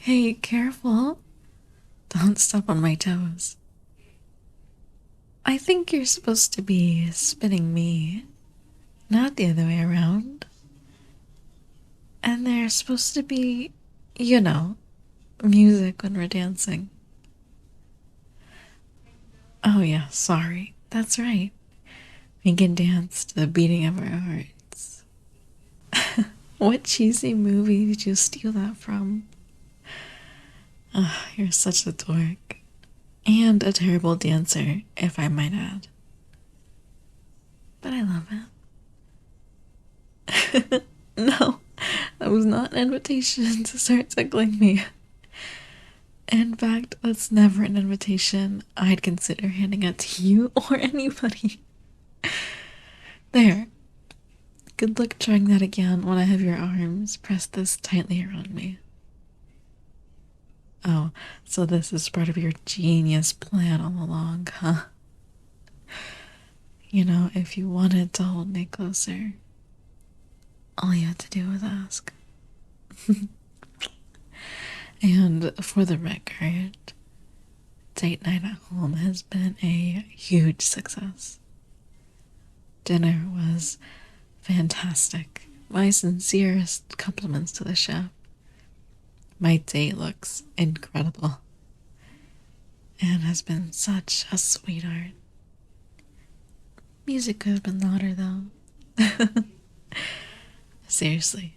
Hey, careful. Don't step on my toes. I think you're supposed to be spinning me, not the other way around. And there's supposed to be, you know, music when we're dancing. Oh, yeah, sorry. That's right. We can dance to the beating of our hearts. What cheesy movie did you steal that from? You're such a dork. And a terrible dancer, if I might add. But I love it. No, that was not an invitation to start tickling me. In fact, that's never an invitation I'd consider handing out to you or anybody. There. Good luck trying that again when I have your arms pressed this tightly around me. Oh, so this is part of your genius plan all along, huh? You know, if you wanted to hold me closer, all you had to do was ask. And for the record, date night at home has been a huge success. Dinner was fantastic. My sincerest compliments to the chef. My date looks incredible and has been such a sweetheart. Music could have been louder though. Seriously,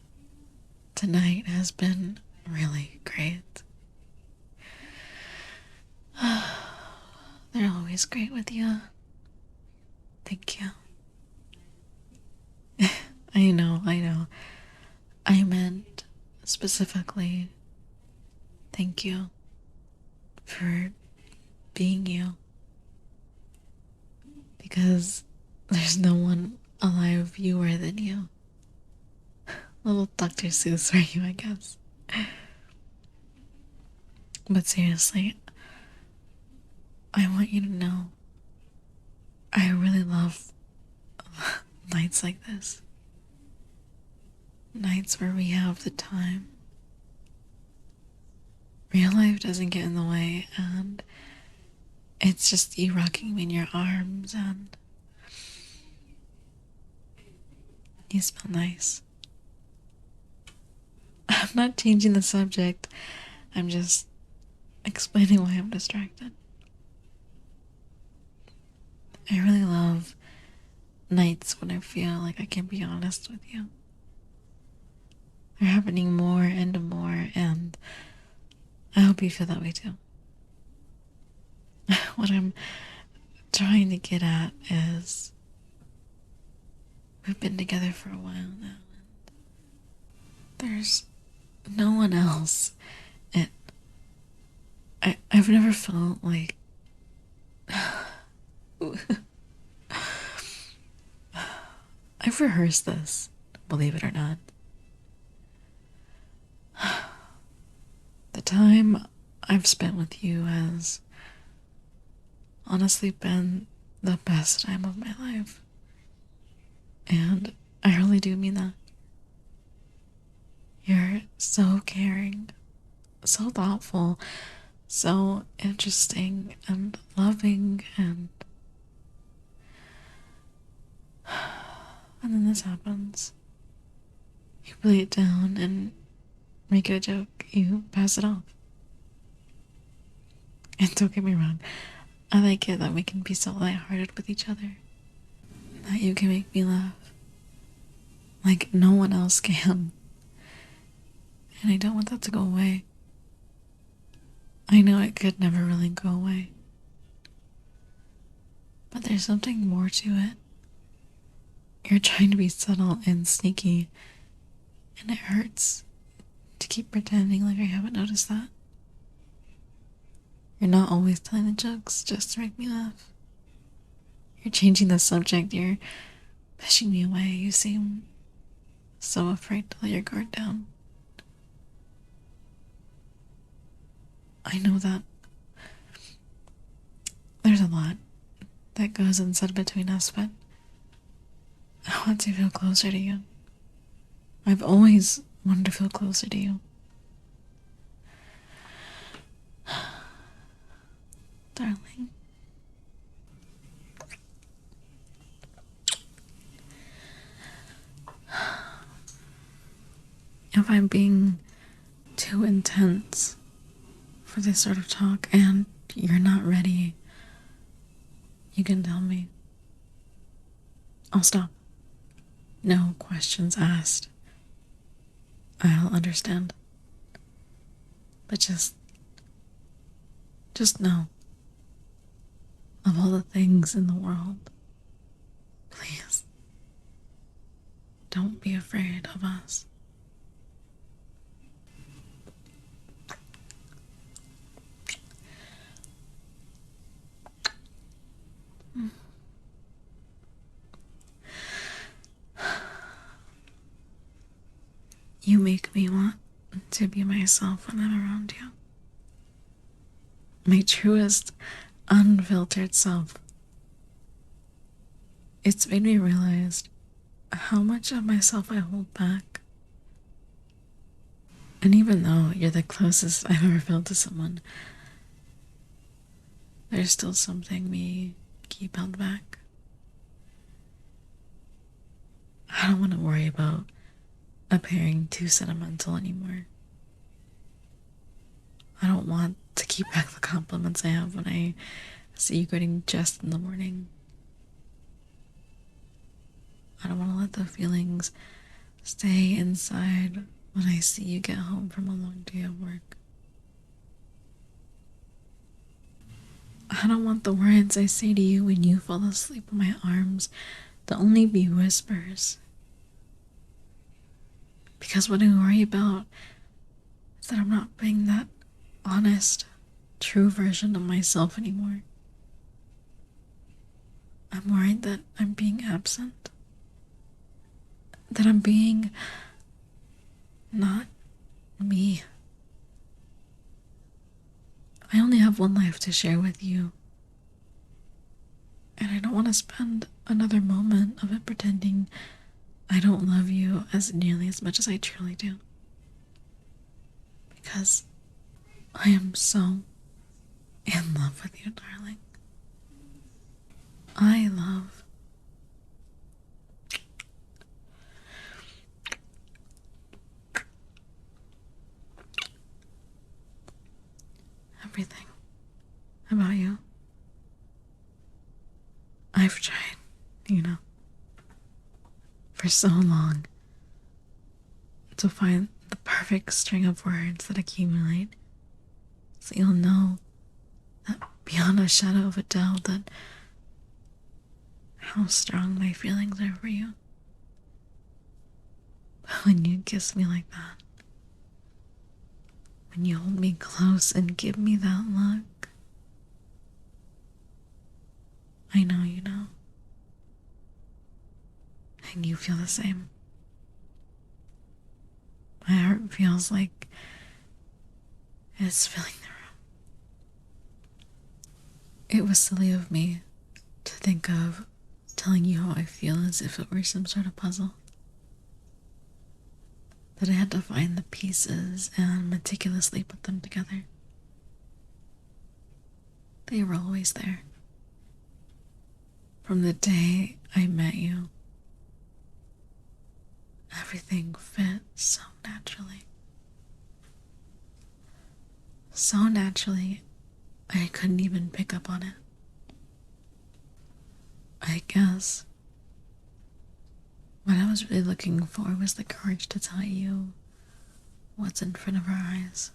tonight has been really great. They're always great with you. Thank you. I know, I know. I meant specifically, thank you for being you. Because there's no one alive viewer than you. Little Dr. Seuss for you, I guess. But seriously, I want you to know I really love nights like this. Nights where we have the time. Real life doesn't get in the way, and it's just you rocking me in your arms, and you smell nice. I'm not changing the subject, I'm just explaining why I'm distracted. I really love nights when I feel like I can be honest with you. They're happening more and more, and I hope you feel that way too. What I'm trying to get at is we've been together for a while now, and there's no one else. And I've never felt like I've rehearsed this, believe it or not. The time I've spent with you has honestly been the best time of my life. And I really do mean that. You're so caring, so thoughtful, so interesting and loving, and then this happens. You play it down and make it a joke. You pass it off. And don't get me wrong, I like it that we can be so lighthearted with each other. That you can make me laugh like no one else can. And I don't want that to go away. I know it could never really go away. But there's something more to it. You're trying to be subtle and sneaky, and it hurts to keep pretending like I haven't noticed that. You're not always telling the jokes just to make me laugh. You're changing the subject, you're pushing me away. You seem so afraid to let your guard down. I know that there's a lot that goes unsaid between us, but I want to feel closer to you. I've always wanted to feel closer to you. if I'm being too intense for this sort of talk and you're not ready, you can tell me. I'll stop. No questions asked. I'll understand. But just know, of all the things in the world, please, don't be afraid of us. You make me want to be myself when I'm around you. My truest, unfiltered self. It's made me realize how much of myself I hold back. And even though you're the closest I've ever felt to someone, there's still something we keep held back. I don't want to worry about appearing too sentimental anymore. I don't want to keep back the compliments I have when I see you getting dressed in the morning. I don't want to let the feelings stay inside when I see you get home from a long day of work. I don't want the words I say to you when you fall asleep in my arms to only be whispers. Because what I worry about is that I'm not being that honest, true version of myself anymore. I'm worried that I'm being absent. That I'm being not me. I only have one life to share with you. And I don't want to spend another moment of it pretending I don't love you as nearly as much as I truly do. Because I am so in love with you, darling. I love everything about you. I've tried, for so long to find the perfect string of words that accumulate so you'll know that beyond a shadow of a doubt that how strong my feelings are for you. But when you kiss me like that, when you hold me close and give me that look, I know you know. And you feel the same. My heart feels like it's filling the room. It was silly of me to think of telling you how I feel as if it were some sort of puzzle. That I had to find the pieces and meticulously put them together. They were always there. From the day I met you, everything fit so naturally. So naturally, I couldn't even pick up on it. I guess what I was really looking for was the courage to tell you what's in front of our eyes,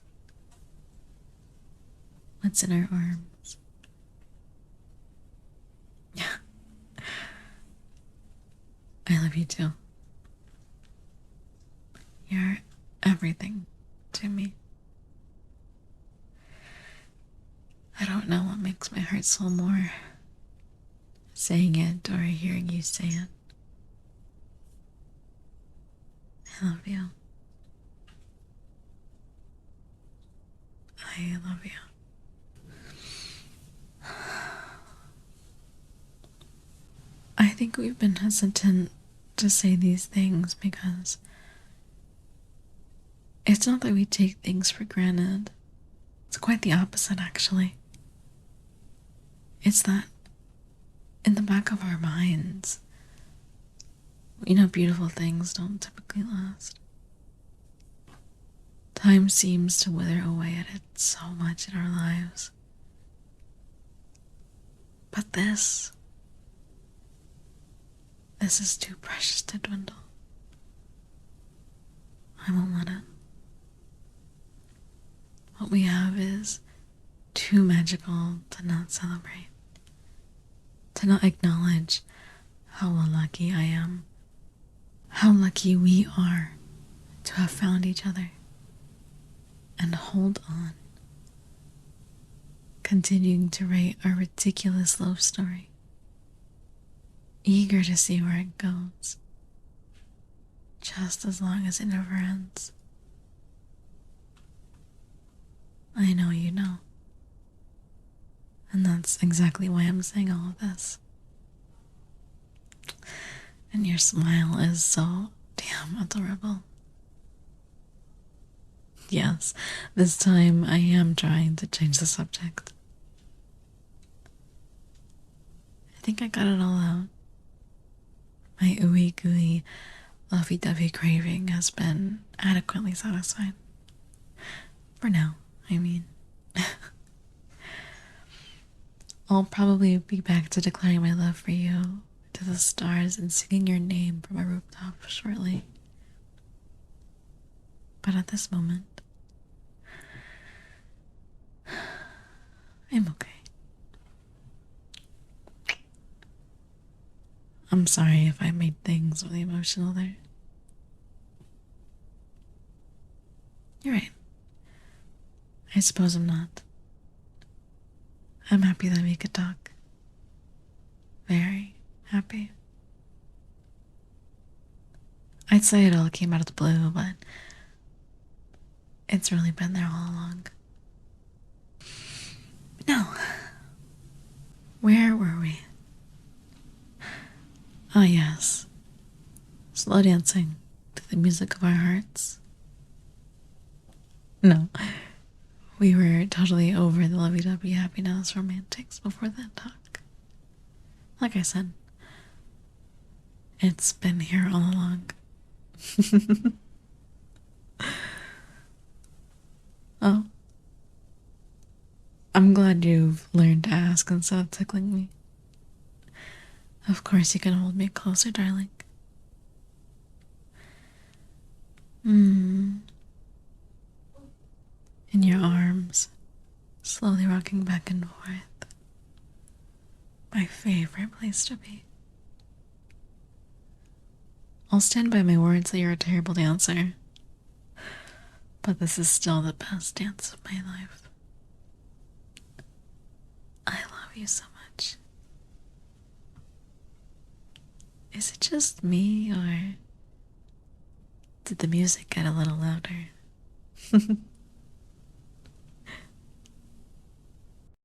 what's in our arms. I love you too. You're everything to me. I don't know what makes my heart swell more, saying it or hearing you say it. I love you. I love you. I think we've been hesitant to say these things because it's not that we take things for granted. It's quite the opposite, actually. It's that in the back of our minds, beautiful things don't typically last. Time seems to wither away at it so much in our lives. But this is too precious to dwindle. I won't let it. What we have is too magical to not celebrate, to not acknowledge how lucky I am, how lucky we are to have found each other and hold on, continuing to write our ridiculous love story, eager to see where it goes, just as long as it never ends. I know you know. And that's exactly why I'm saying all of this. And your smile is so damn adorable. Yes, this time I am trying to change the subject. I think I got it all out. My ooey gooey, lovey dovey craving has been adequately satisfied. For now, I mean. I'll probably be back to declaring my love for you to the stars and singing your name from a rooftop shortly. But at this moment, I'm okay. I'm sorry if I made things really emotional there. You're right. I suppose I'm not. I'm happy that we could talk. Very happy. I'd say it all came out of the blue, but it's really been there all along. No. Where were we? Ah, yes. Slow dancing to the music of our hearts. No. We were totally over the lovey-dovey happiness romantics before that talk. Like I said, it's been here all along. Oh. I'm glad you've learned to ask instead of tickling me. Of course you can hold me closer, darling. In your arms, slowly rocking back and forth. My favorite place to be. I'll stand by my words that you're a terrible dancer. But this is still the best dance of my life. I love you so much. Is it just me, or did the music get a little louder?